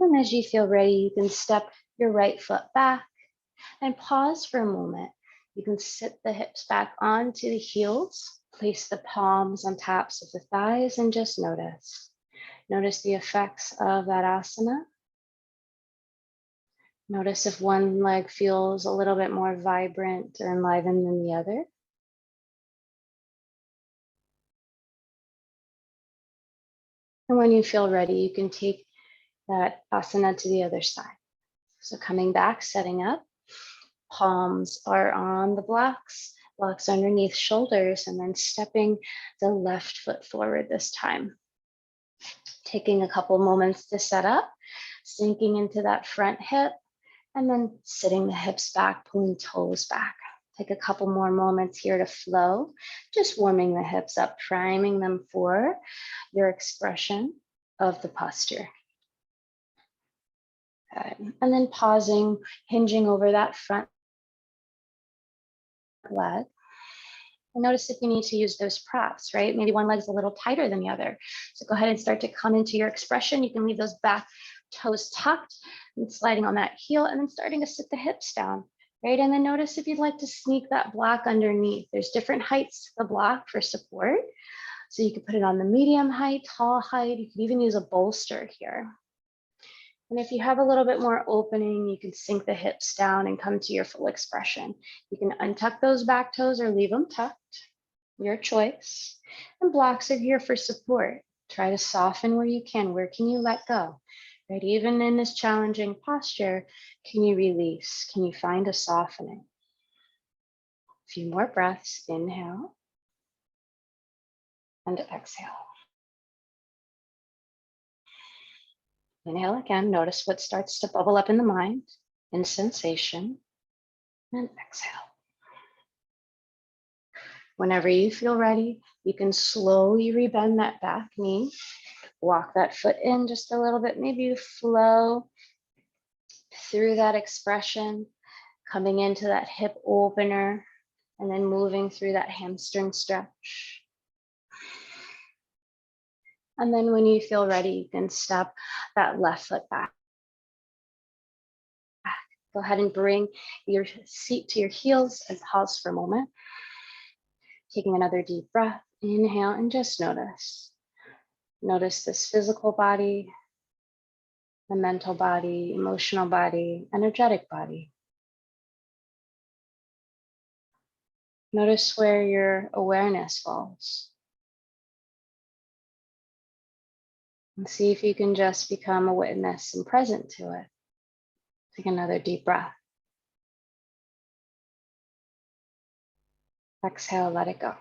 And as you feel ready, you can step your right foot back and pause for a moment. You can sit the hips back onto the heels, place the palms on tops of the thighs, and just notice. Notice the effects of that asana. Notice if one leg feels a little bit more vibrant or enlivened than the other. And when you feel ready, you can take that asana to the other side. So coming back, setting up, palms are on the blocks underneath shoulders, and then stepping the left foot forward this time. Taking a couple moments to set up, sinking into that front hip, and then sitting the hips back, pulling toes back. Take a couple more moments here to flow, just warming the hips up, priming them for your expression of the posture. Good. And then pausing, hinging over that front leg. And notice if you need to use those props, right? Maybe one leg's a little tighter than the other. So go ahead and start to come into your expression. You can leave those back toes tucked and sliding on that heel, and then starting to sit the hips down, right? And then notice if you'd like to sneak that block underneath. There's different heights to the block for support. So you could put it on the medium height, tall height. You could even use a bolster here. And if you have a little bit more opening, you can sink the hips down and come to your full expression. You can untuck those back toes or leave them tucked, your choice. And blocks are here for support. Try to soften where you can. Where can you let go? Right? Even in this challenging posture, can you release? Can you find a softening? A few more breaths. Inhale and exhale. Inhale again. Notice what starts to bubble up in the mind, in sensation, and exhale. Whenever you feel ready, you can slowly rebend that back knee. Walk that foot in just a little bit. Maybe you flow through that expression, coming into that hip opener, and then moving through that hamstring stretch. And then when you feel ready, you can step that left foot back. Go ahead and bring your seat to your heels and pause for a moment. Taking another deep breath, inhale, and just notice. Notice this physical body, the mental body, emotional body, energetic body. Notice where your awareness falls. And see if you can just become a witness and present to it. Take another deep breath. Exhale, let it go.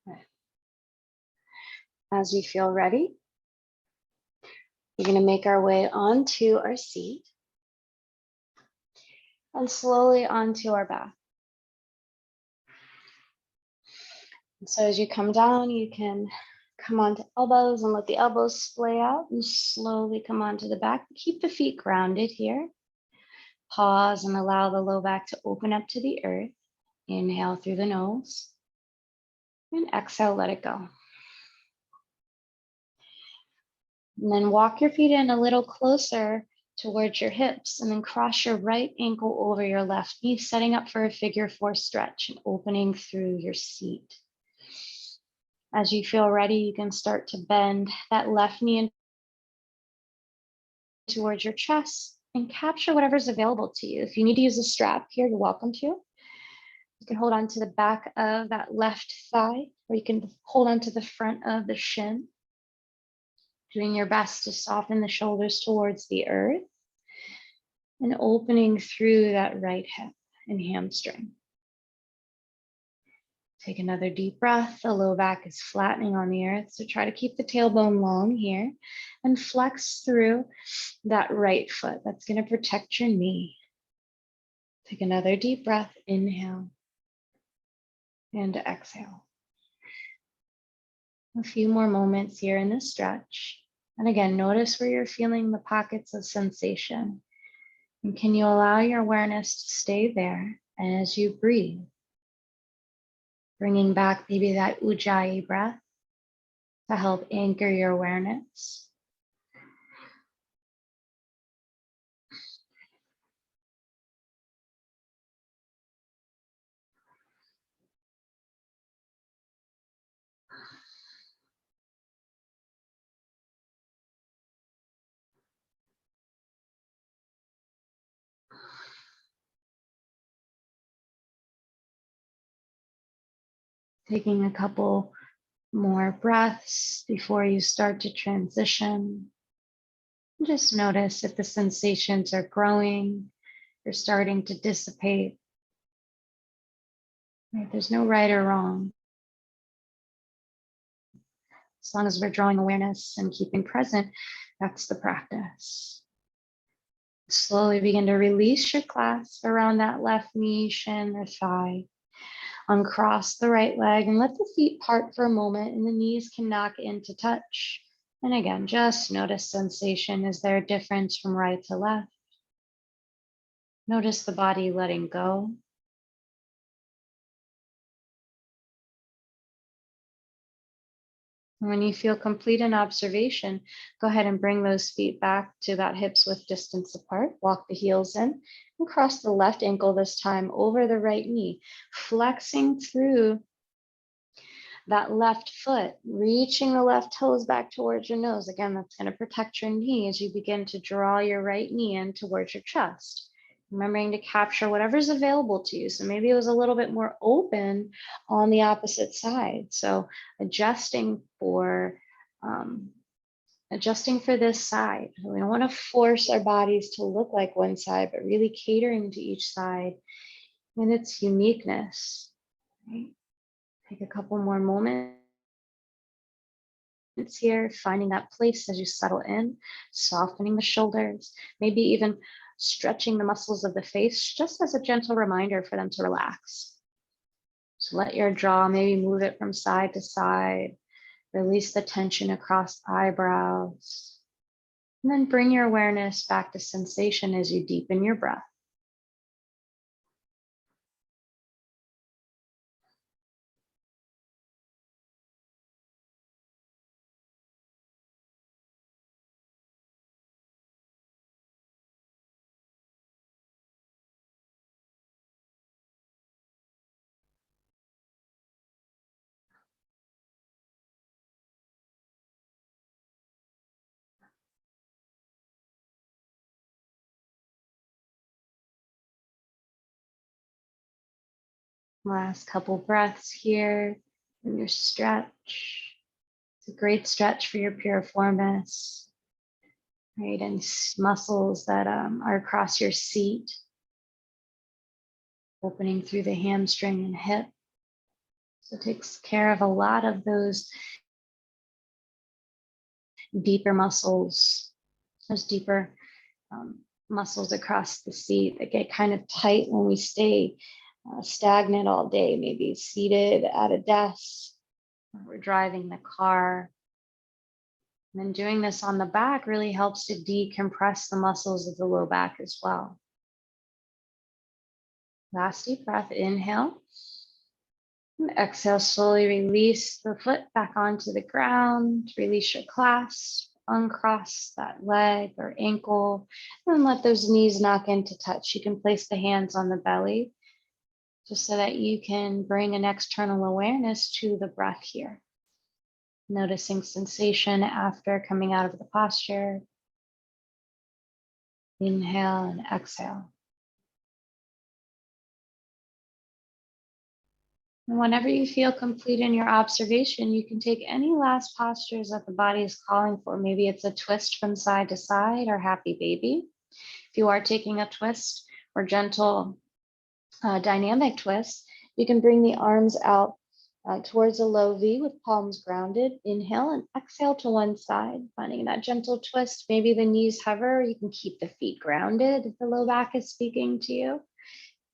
Right. As you feel ready, we're going to make our way onto our seat and slowly onto our back. And so as you come down, you can come onto elbows and let the elbows splay out and slowly come onto the back. Keep the feet grounded here. Pause and allow the low back to open up to the earth. Inhale through the nose and exhale, let it go. And then walk your feet in a little closer towards your hips, and then cross your right ankle over your left knee, setting up for a figure four stretch and opening through your seat. As you feel ready, you can start to bend that left knee in towards your chest and capture whatever's available to you. If you need to use a strap here, you're welcome to. You can hold on to the back of that left thigh, or you can hold on to the front of the shin. Doing your best to soften the shoulders towards the earth and opening through that right hip and hamstring. Take another deep breath. The low back is flattening on the earth, so try to keep the tailbone long here and flex through that right foot. That's going to protect your knee. Take another deep breath. Inhale and exhale. A few more moments here in this stretch. And again, notice where you're feeling the pockets of sensation. And can you allow your awareness to stay there as you breathe? Bringing back maybe that ujjayi breath to help anchor your awareness. Taking a couple more breaths before you start to transition. Just notice if the sensations are growing, they're starting to dissipate. Right? There's no right or wrong. As long as we're drawing awareness and keeping present, that's the practice. Slowly begin to release your clasp around that left knee, shin, or thigh. Uncross the right leg and let the feet part for a moment and the knees can knock into touch. And again, just notice sensation. Is there a difference from right to left? Notice the body letting go. When you feel complete in observation, go ahead and bring those feet back to about hips width distance apart. Walk the heels in and cross the left ankle this time over the right knee, flexing through that left foot, reaching the left toes back towards your nose. Again, that's going to protect your knee as you begin to draw your right knee in towards your chest. Remembering to capture whatever's available to you. So maybe it was a little bit more open on the opposite side. So adjusting for this side. We don't want to force our bodies to look like one side, but really catering to each side and its uniqueness. Right? Take a couple more moments here, finding that place as you settle in, softening the shoulders, maybe even stretching the muscles of the face, just as a gentle reminder for them to relax. So let your jaw maybe move it from side to side, release the tension across eyebrows, and then bring your awareness back to sensation as you deepen your breath. Last couple breaths here in your stretch. It's a great stretch for your piriformis, right? And muscles that are across your seat, opening through the hamstring and hip. So it takes care of a lot of those deeper muscles, those deeper muscles across the seat that get kind of tight when we stay stagnant all day, maybe seated at a desk, or we're driving the car. And then doing this on the back really helps to decompress the muscles of the low back as well. Last deep breath, inhale. And exhale, slowly release the foot back onto the ground. Release your clasp, uncross that leg or ankle, and let those knees knock into touch. You can place the hands on the belly just so that you can bring an external awareness to the breath here. Noticing sensation after coming out of the posture. Inhale and exhale. And whenever you feel complete in your observation, you can take any last postures that the body is calling for. Maybe it's a twist from side to side or happy baby. If you are taking a twist or gentle dynamic twist, you can bring the arms out towards a low V with palms grounded. Inhale and exhale to one side, finding that gentle twist. Maybe the knees hover. You can keep the feet grounded if the low back is speaking to you.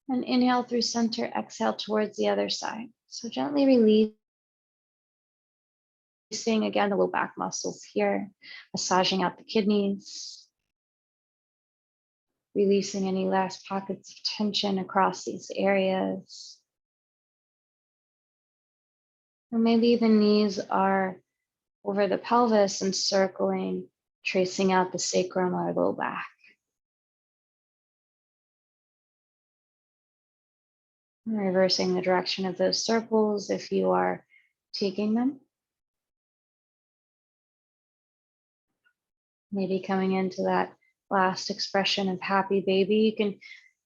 And inhale through center, exhale towards the other side. So gently release releasing again the low back muscles here, massaging out the kidneys, releasing any last pockets of tension across these areas. Or maybe the knees are over the pelvis and circling, tracing out the sacrum or low back. And reversing the direction of those circles if you are taking them. Maybe coming into that last expression of happy baby. You can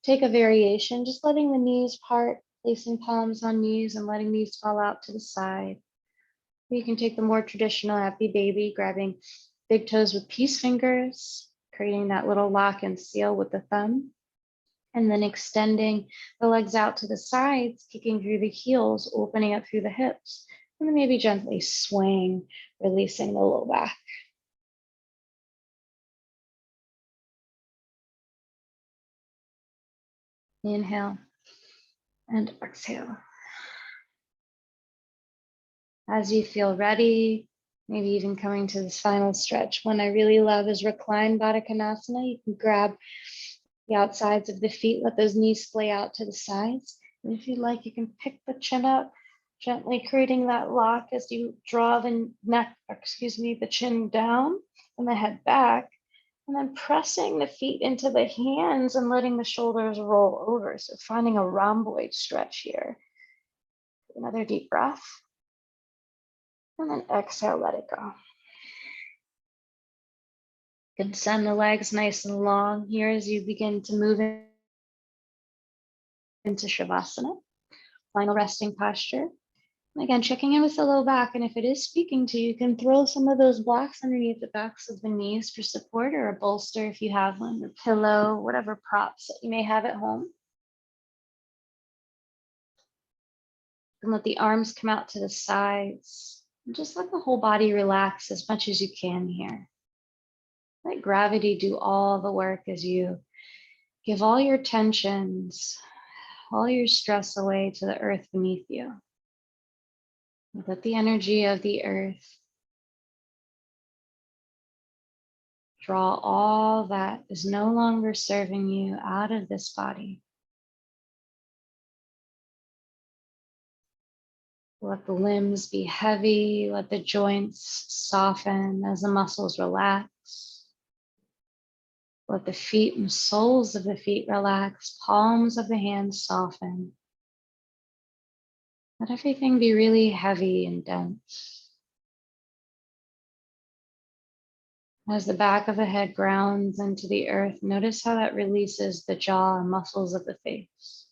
take a variation, just letting the knees part, placing palms on knees and letting these fall out to the side. You can take the more traditional happy baby, grabbing big toes with peace fingers, creating that little lock and seal with the thumb, and then extending the legs out to the sides, kicking through the heels, opening up through the hips, and then maybe gently swaying, releasing the low back. Inhale and exhale. As you feel ready, maybe even coming to this final stretch. One I really love is reclined Baddha Konasana. You can grab the outsides of the feet, let those knees splay out to the sides. And if you'd like, you can pick the chin up, gently creating that lock as you draw the the chin down and the head back. And then pressing the feet into the hands and letting the shoulders roll over. So finding a rhomboid stretch here. Another deep breath. And then exhale, let it go. You can send the legs nice and long here as you begin to move into Shavasana, final resting posture. And again, checking in with the low back. And if it is speaking to you, you can throw some of those blocks underneath the backs of the knees for support, or a bolster if you have one, a pillow, whatever props that you may have at home. And let the arms come out to the sides. And just let the whole body relax as much as you can here. Let gravity do all the work as you give all your tensions, all your stress away to the earth beneath you. Let the energy of the earth draw all that is no longer serving you out of this body. Let the limbs be heavy, let the joints soften as the muscles relax. Let the feet and soles of the feet relax, palms of the hands soften. Let everything be really heavy and dense. As the back of the head grounds into the earth, notice how that releases the jaw and muscles of the face.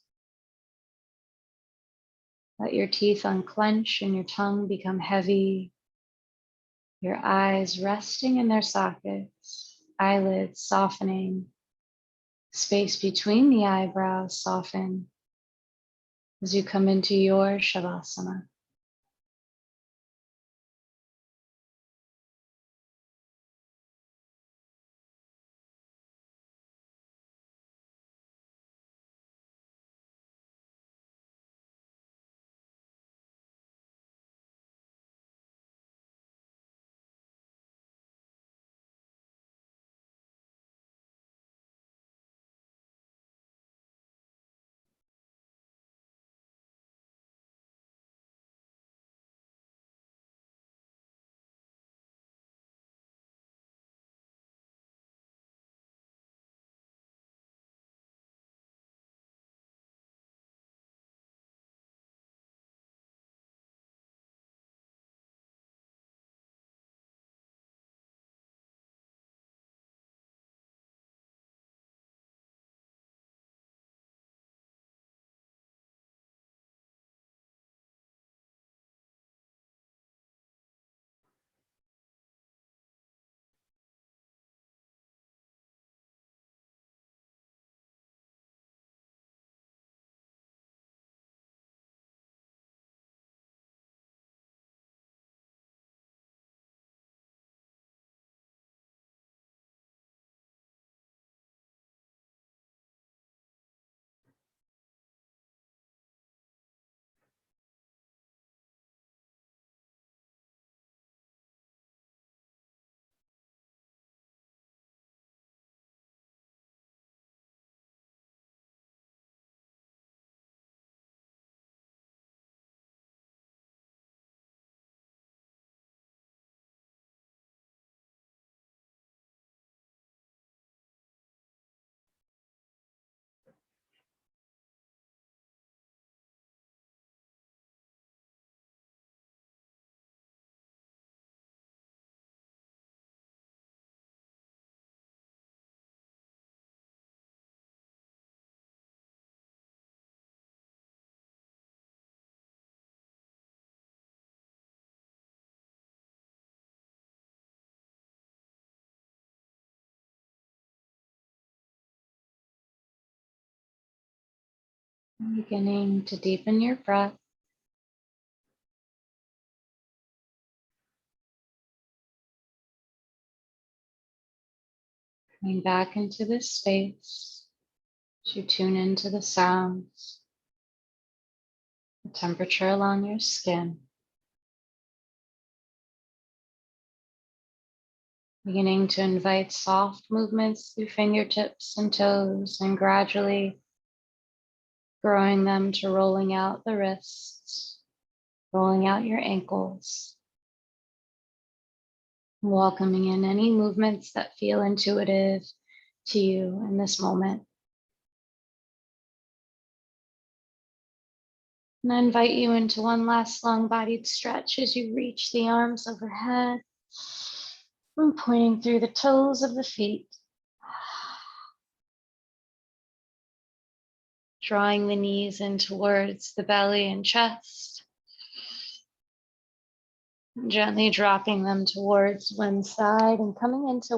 Let your teeth unclench and your tongue become heavy. Your eyes resting in their sockets, eyelids softening, space between the eyebrows soften as you come into your Shavasana. Beginning to deepen your breath. Coming back into this space as you tune into the sounds, the temperature along your skin. Beginning to invite soft movements through fingertips and toes, and gradually growing them to rolling out the wrists, rolling out your ankles, welcoming in any movements that feel intuitive to you in this moment. And I invite you into one last long-bodied stretch as you reach the arms overhead and pointing through the toes of the feet. Drawing the knees in towards the belly and chest. Gently dropping them towards one side and coming onto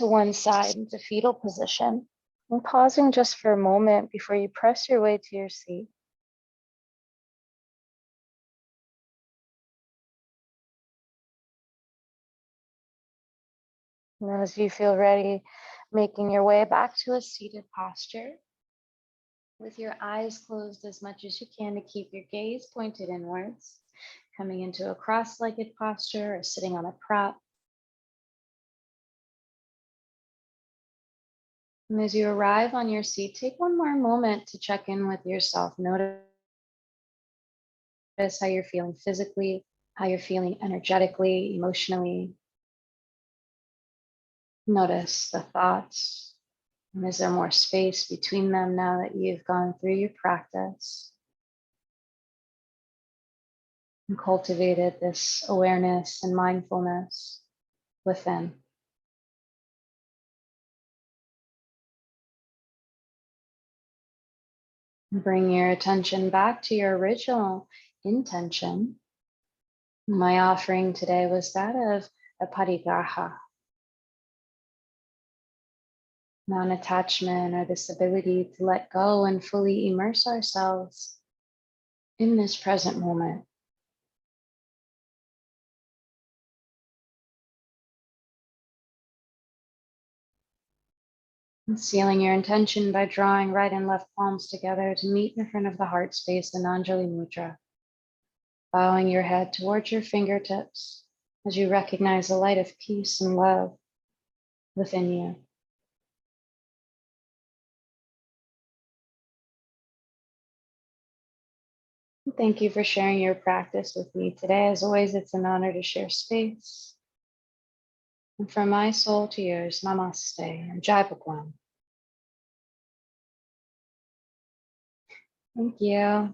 one side into fetal position. And pausing just for a moment before you press your way to your seat. And as you feel ready, making your way back to a seated posture with your eyes closed as much as you can to keep your gaze pointed inwards, coming into a cross-legged posture or sitting on a prop. And as you arrive on your seat, take one more moment to check in with yourself. Notice how you're feeling physically, how you're feeling energetically, emotionally. Notice the thoughts. And is there more space between them now that you've gone through your practice and cultivated this awareness and mindfulness within? Bring your attention back to your original intention. My offering today was that of a parigraha, non-attachment, or this ability to let go and fully immerse ourselves in this present moment. And sealing your intention by drawing right and left palms together to meet in front of the heart space in Anjali Mudra. Bowing your head towards your fingertips as you recognize the light of peace and love within you. Thank you for sharing your practice with me today. As always, it's an honor to share space. And from my soul to yours, namaste and jai bhagwan. Thank you.